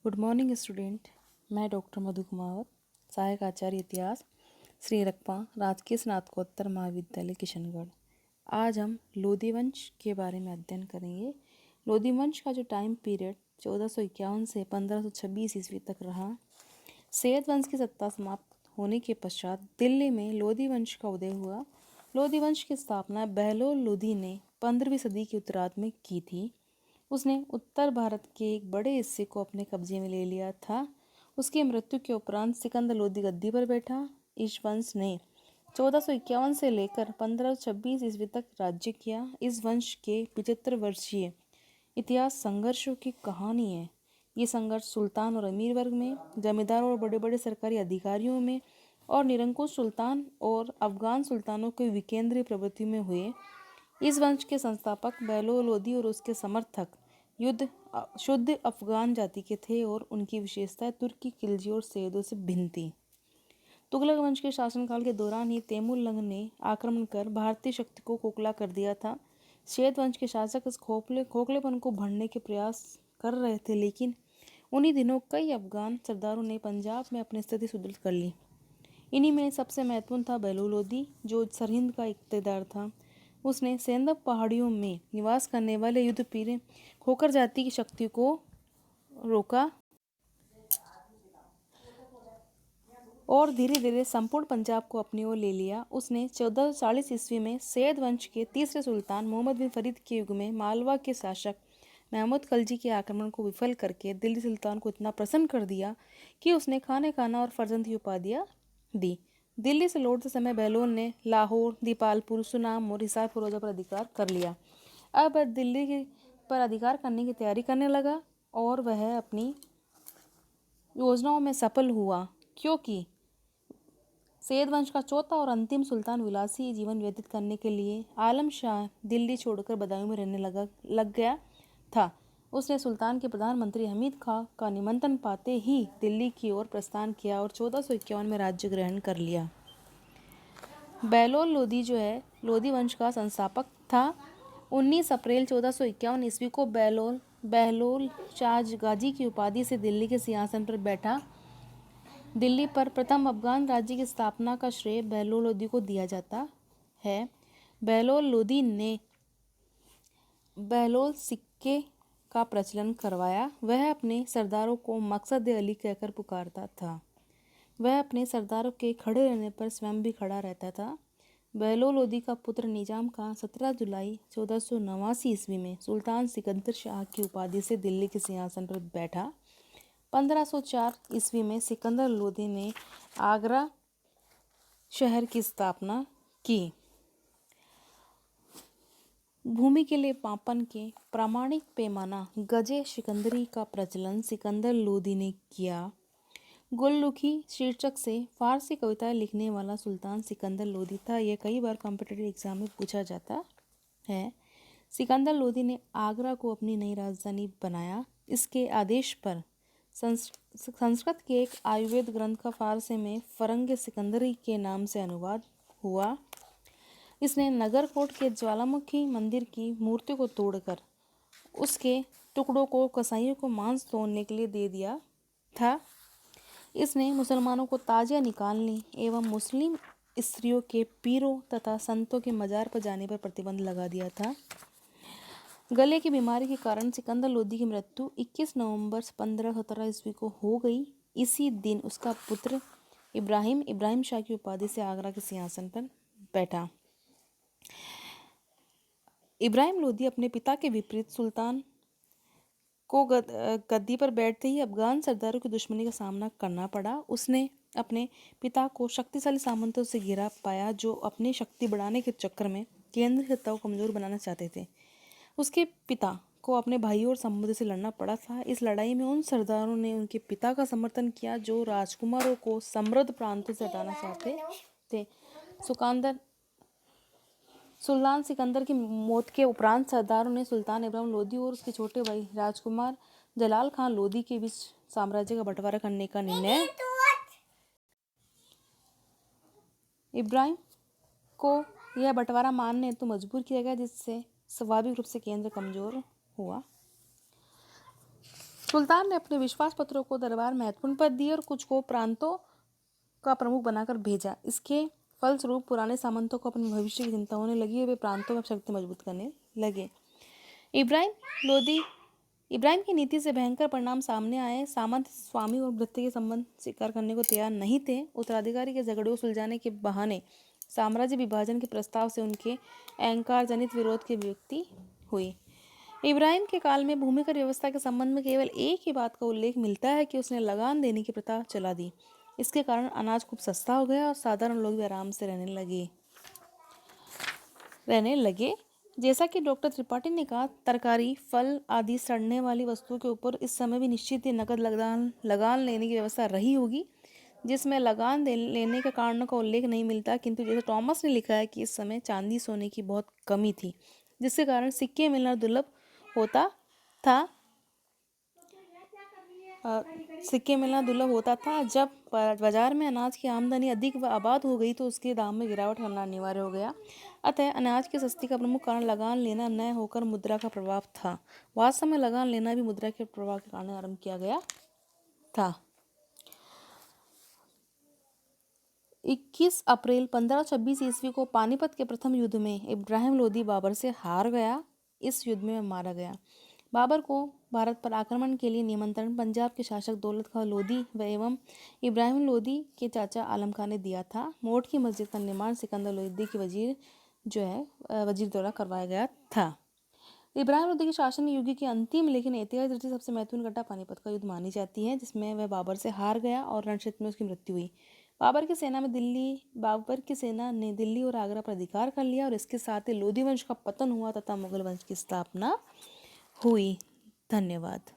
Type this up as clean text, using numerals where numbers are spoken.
Good morning student. मैं doctor मधु कुमावत, सहायक आचार्य इतिहास, श्री रकपा राजकीय स्नातकोत्तर महाविद्यालय किशनगढ़। आज हम लोधी वंश के बारे में अध्ययन करेंगे। लोधी वंश का जो टाइम पीरियड 1451 से 1526 ईस्वी तक रहा। सैयद वंश की सत्ता समाप्त होने के पश्चात दिल्ली में लोधी वंश का उदय हुआ। लोधी वंश की स्थापना बहलोल लोधी ने 15वीं सदी के उत्तरार्ध में की थी। उसने उत्तर भारत के एक बड़े हिस्से को अपने कब्जे में ले लिया था। उसकी मृत्यु के उपरांत सिकंदर लोधी गद्दी पर बैठा। इस वंश ने 1451 से लेकर 1526 ईस्वी तक राज्य किया। इस वंश के 75 वर्षीय इतिहास संघर्षों की कहानी है। ये संघर्ष सुल्तान और अमीर वर्ग में, जमींदारों और बड़े बड़े सरकारी अधिकारियों में और निरंकुश सुल्तान और अफगान सुल्तानों के विकेंद्रीय प्रवृत्ति में हुए। इस वंश के संस्थापक बहलोल लोधी और उसके समर्थक शुद्ध अफगान जाति के थे और उनकी विशेषताएं तुर्की, खिलजी और सैयदों से भिन्न थी। तुगलक वंश के शासनकाल के दौरान ही तैमूर ने आक्रमण कर भारतीय शक्ति को खोखला कर दिया था। सैयद वंश के शासक इस खोखलेपन को भरने के प्रयास कर रहे थे, लेकिन उन्हीं दिनों कई अफगान सरदारों ने पंजाब में अपनी स्थिति सुदृढ़ कर ली। इन्हीं में सबसे महत्वपूर्ण था बहलोल लोधी, जो सरहिंद का इख्तियार था। उसने सेंधब पहाड़ियों में निवास करने वाले युद्ध पीर खोखर जाति की शक्ति को रोका और धीरे धीरे संपूर्ण पंजाब को अपनी ओर ले लिया। उसने 1440 ईस्वी में सैयद वंश के तीसरे सुल्तान मोहम्मद बिन फरीद के युग में मालवा के शासक महमूद खलजी के आक्रमण को विफल करके दिल्ली सुल्तान को इतना प्रसन्न कर दिया कि उसने खाने खाना और फर्जंद की उपाधियां दी। दिल्ली से लौटते समय बहलोल ने लाहौर, दीपालपुर, सुनाम और हिसार फिरोजा पर अधिकार कर लिया। अब दिल्ली पर अधिकार करने की तैयारी करने लगा और वह अपनी योजनाओं में सफल हुआ, क्योंकि सैयद वंश का चौथा और अंतिम सुल्तान विलासी जीवन व्यतीत करने के लिए आलम शाह दिल्ली छोड़कर बदायूं में रहने लग गया था। उसने सुल्तान के प्रधानमंत्री हमीद खां का निमंत्रण पाते ही दिल्ली की ओर प्रस्थान किया और 1451 में राज्य ग्रहण कर लिया। बहलोल लोधी जो है लोधी वंश का संस्थापक था। 19 अप्रैल 1451 ईस्वी को बहलोल शाह गाजी की उपाधि से दिल्ली के सिंहासन पर बैठा। दिल्ली पर प्रथम अफगान राज्य की स्थापना का श्रेय बहलोल लोधी को दिया जाता है। बहलोल लोधी ने बहलोल सिक्के का प्रचलन करवाया। वह अपने सरदारों को मकसद अली कहकर पुकारता था। वह अपने सरदारों के खड़े रहने पर स्वयं भी खड़ा रहता था। बहलोल लोधी का पुत्र निजाम खान 17 जुलाई 1489 ईस्वी में सुल्तान सिकंदर शाह की उपाधि से दिल्ली के सिंहासन पर बैठा। 1504 ईस्वी में सिकंदर लोधी ने आगरा शहर की स्थापना की। भूमि के लिए मापन के प्रामाणिक पैमाना गजे सिकंदरी का प्रचलन सिकंदर लोधी ने किया। गुल्लुखी शीर्षक से फारसी कविताएं लिखने वाला सुल्तान सिकंदर लोधी था। यह कई बार कॉम्पिटिटिव एग्जाम में पूछा जाता है। सिकंदर लोधी ने आगरा को अपनी नई राजधानी बनाया। इसके आदेश पर संस्कृत के एक आयुर्वेद ग्रंथ का फारसी में फरंग सिकंदरी के नाम से अनुवाद हुआ। इसने नगरकोट के ज्वालामुखी मंदिर की मूर्ति को तोड़कर उसके टुकड़ों को कसाईयों को मांस तोड़ने के लिए दे दिया था। इसने मुसलमानों को ताजिया निकालने एवं मुस्लिम स्त्रियों के पीरों तथा संतों के मजार पर जाने पर प्रतिबंध लगा दिया था। गले की बीमारी के कारण सिकंदर लोधी की मृत्यु 21 नवंबर 1517 ईस्वी को हो गई। इसी दिन उसका पुत्र इब्राहिम शाह की उपाधि से आगरा के सिंहासन पर बैठा। इब्राहिम लोधी अपने पिता के विपरीत सुल्तान को गद्दी पर बैठते ही अफगान सरदारों की दुश्मनी का सामना करना पड़ा। उसने अपने पिता को शक्तिशाली सामंतों से घिरा पाया, जो अपनी शक्ति बढ़ाने के चक्कर में केंद्रीय सत्ता को कमजोर बनाना चाहते थे। उसके पिता को अपने भाइयों और संबंधियों से लड़ना पड़ा था। इस लड़ाई में उन सरदारों ने उनके पिता का समर्थन किया जो राजकुमारों को समृद्ध प्रांतों से हटाना चाहते थे। सुल्तान सिकंदर की मौत के उपरांत सरदारों ने सुल्तान इब्राहिम लोधी और उसके छोटे भाई राजकुमार जलाल खान लोधी के बीच साम्राज्य का बंटवारा करने का निर्णय। इब्राहिम को यह बंटवारा मानने हेतु मजबूर किया गया, जिससे स्वाभाविक रूप से केंद्र कमजोर हुआ। सुल्तान ने अपने विश्वास पत्रों को दरबार महत्वपूर्ण पद दिए और कुछ को प्रांतों का प्रमुख बनाकर भेजा। इसके फलस्वरूप पुराने सामंतों को अपने भविष्य की चिंता होने लगी और वे प्रांतों में शक्ति मजबूत करने लगे। इब्राहिम लोदी इब्राहिम की नीति से भयंकर परिणाम सामने आए। सामंत स्वामी और भृत्य के संबंध स्वीकार करने को तैयार नहीं थे। उत्तराधिकारी के झगड़े को सुलझाने के बहाने साम्राज्य विभाजन के प्रस्ताव से उनके अहंकार जनित विरोध की व्यक्ति हुई। इब्राहिम के काल में भूमिकर व्यवस्था के संबंध में केवल एक ही बात का उल्लेख मिलता है कि उसने लगान देने की प्रथा चला दी। इसके कारण अनाज खूब सस्ता हो गया और साधारण लोग भी आराम से रहने लगे। जैसा कि डॉक्टर त्रिपाठी ने कहा, तरकारी, फल आदि सड़ने वाली वस्तुओं के ऊपर इस समय भी निश्चित ही नकद लगान लेने की व्यवस्था रही होगी, जिसमें लगान लेने के कारणों का उल्लेख नहीं मिलता। किंतु जैसे टॉमस ने लिखा है कि इस समय चांदी सोने की बहुत कमी थी, जिसके कारण सिक्के मिलना दुर्लभ होता था। जब बाजार में अनाज की आमदनी अधिक व आबाद हो गई तो उसके दाम में गिरावट करना अनिवार्य हो गया। अतः अनाज की सस्ती का प्रमुख कारण लगान लेना न होकर मुद्रा का प्रभाव था। वास्तव में लगान लेना भी मुद्रा के प्रभाव के कारण आरंभ किया गया था। 21 अप्रैल 1526 ईस्वी को पानीपत के प्रथम युद्ध में इब्राहिम लोदी बाबर से हार गया। इस युद्ध में मारा गया। बाबर को भारत पर आक्रमण के लिए निमंत्रण पंजाब के शासक दौलत खां लोदी व एवं इब्राहिम लोदी के चाचा आलम खां ने दिया था। मोट की मस्जिद का निर्माण सिकंदर लोदी के वजीर द्वारा करवाया गया था। इब्राहिम लोदी के शासन युग की अंतिम लेकिन ऐतिहासिक दृष्टि से सबसे महत्वपूर्ण घटना पानीपत का युद्ध मानी जाती है, जिसमें वह बाबर से हार गया और रणक्षेत्र में उसकी मृत्यु हुई। बाबर की सेना ने दिल्ली और आगरा पर अधिकार कर लिया और इसके साथ ही लोदी वंश का पतन हुआ तथा मुगल वंश की स्थापना हुई। धन्यवाद।